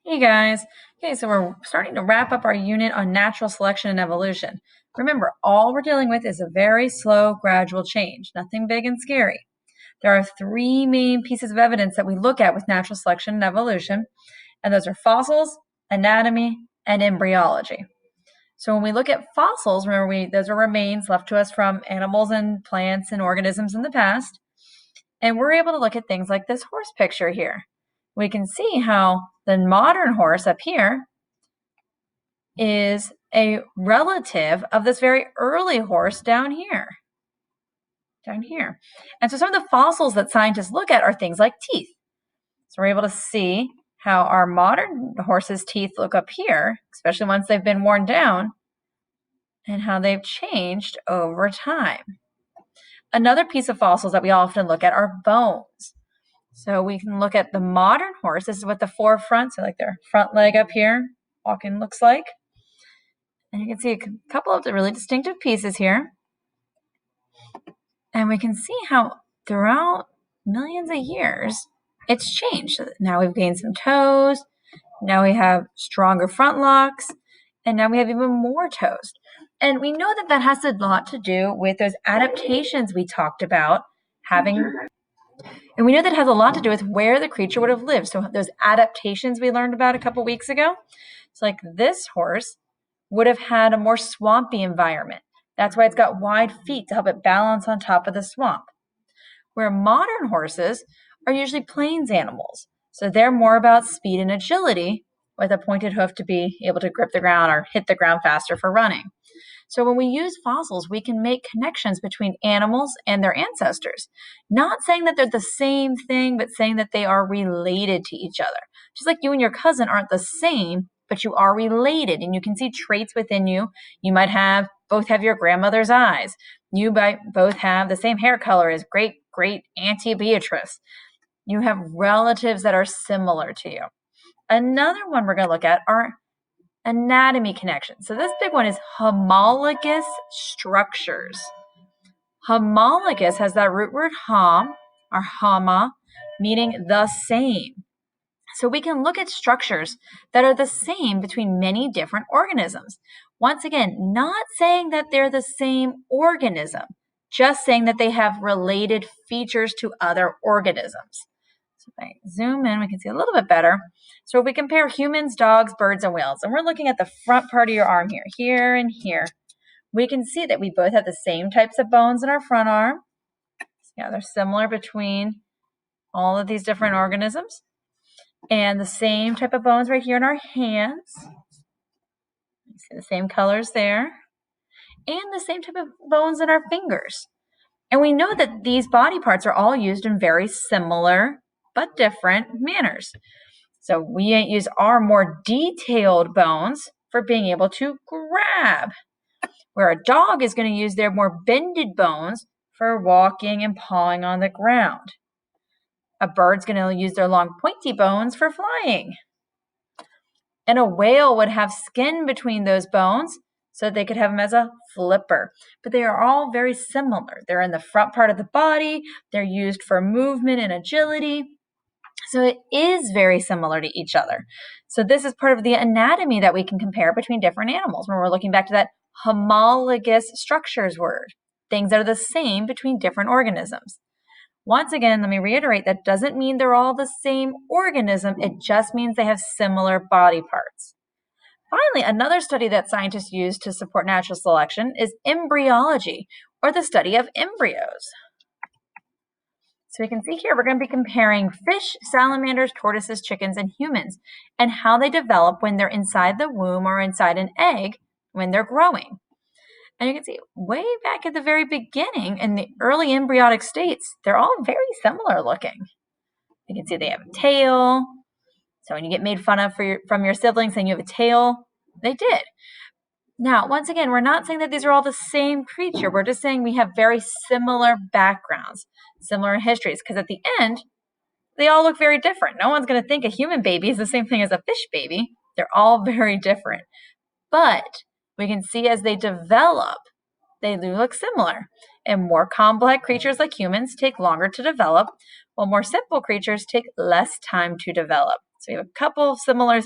Hey guys. Okay, so we're starting to wrap up our unit on natural selection and evolution. Remember, all we're dealing with is a very slow, gradual change, nothing big and scary. There are three main pieces of evidence that we look at with natural selection and evolution, and those are fossils, anatomy, and embryology. So when we look at fossils, remember those are remains left to us from animals and plants and organisms in the past, and we're able to look at things like this horse picture here. We can see how the modern horse up here is a relative of this very early horse down here. And so some of the fossils that scientists look at are things like teeth. So we're able to see how our modern horse's teeth look up here, especially once they've been worn down, and how they've changed over time. Another piece of fossils that we often look at are bones. So we can look at the modern horse. This is what the forefront, so like their front leg up here, walking looks like. And you can see a couple of the really distinctive pieces here. And we can see how throughout millions of years, it's changed. Now we've gained some toes. Now we have stronger front locks. And now we have even more toes. And we know that that has a lot to do with those adaptations we talked about having. And we know that has a lot to do with where the creature would have lived. So those adaptations we learned about a couple weeks ago. It's like this horse would have had a more swampy environment. That's why it's got wide feet to help it balance on top of the swamp. Where modern horses are usually plains animals. So they're more about speed and agility with a pointed hoof to be able to grip the ground or hit the ground faster for running. So when we use fossils, we can make connections between animals and their ancestors. Not saying that they're the same thing, but saying that they are related to each other. Just like you and your cousin aren't the same, but you are related and you can see traits within you. You might both have your grandmother's eyes. You might both have the same hair color as great Auntie Beatrice. You have relatives that are similar to you. Another one we're going to look at are anatomy connections. So this big one is homologous structures. Homologous has that root word hom or homa, meaning the same. So we can look at structures that are the same between many different organisms. Once again, not saying that they're the same organism, just saying that they have related features to other organisms. So if I zoom in, we can see a little bit better. So if we compare humans, dogs, birds, and whales, and we're looking at the front part of your arm here and here, we can see that we both have the same types of bones in our front arm. Yeah, they're similar between all of these different organisms. And the same type of bones right here in our hands. You see the same colors there. And the same type of bones in our fingers. And we know that these body parts are all used in very similar but different manners. So we use our more detailed bones for being able to grab, where a dog is going to use their more bended bones for walking and pawing on the ground. A bird's going to use their long pointy bones for flying. And a whale would have skin between those bones so they could have them as a flipper. But they are all very similar. They're in the front part of the body. They're used for movement and agility. So it is very similar to each other. So this is part of the anatomy that we can compare between different animals when we're looking back to that homologous structures word, things that are the same between different organisms. Once again, let me reiterate, that doesn't mean they're all the same organism. It just means they have similar body parts. Finally, another study that scientists use to support natural selection is embryology, or the study of embryos. So we can see here, we're going to be comparing fish, salamanders, tortoises, chickens, and humans, and how they develop when they're inside the womb or inside an egg when they're growing. And you can see way back at the very beginning in the early embryonic states, they're all very similar looking. You can see they have a tail. So when you get made fun of from your siblings saying you have a tail, they did. Now, once again, we're not saying that these are all the same creature. We're just saying we have very similar backgrounds, similar histories, because at the end, they all look very different. No one's going to think a human baby is the same thing as a fish baby. They're all very different. But we can see as they develop, they do look similar. And more complex creatures like humans take longer to develop, while more simple creatures take less time to develop. So we have a couple of similar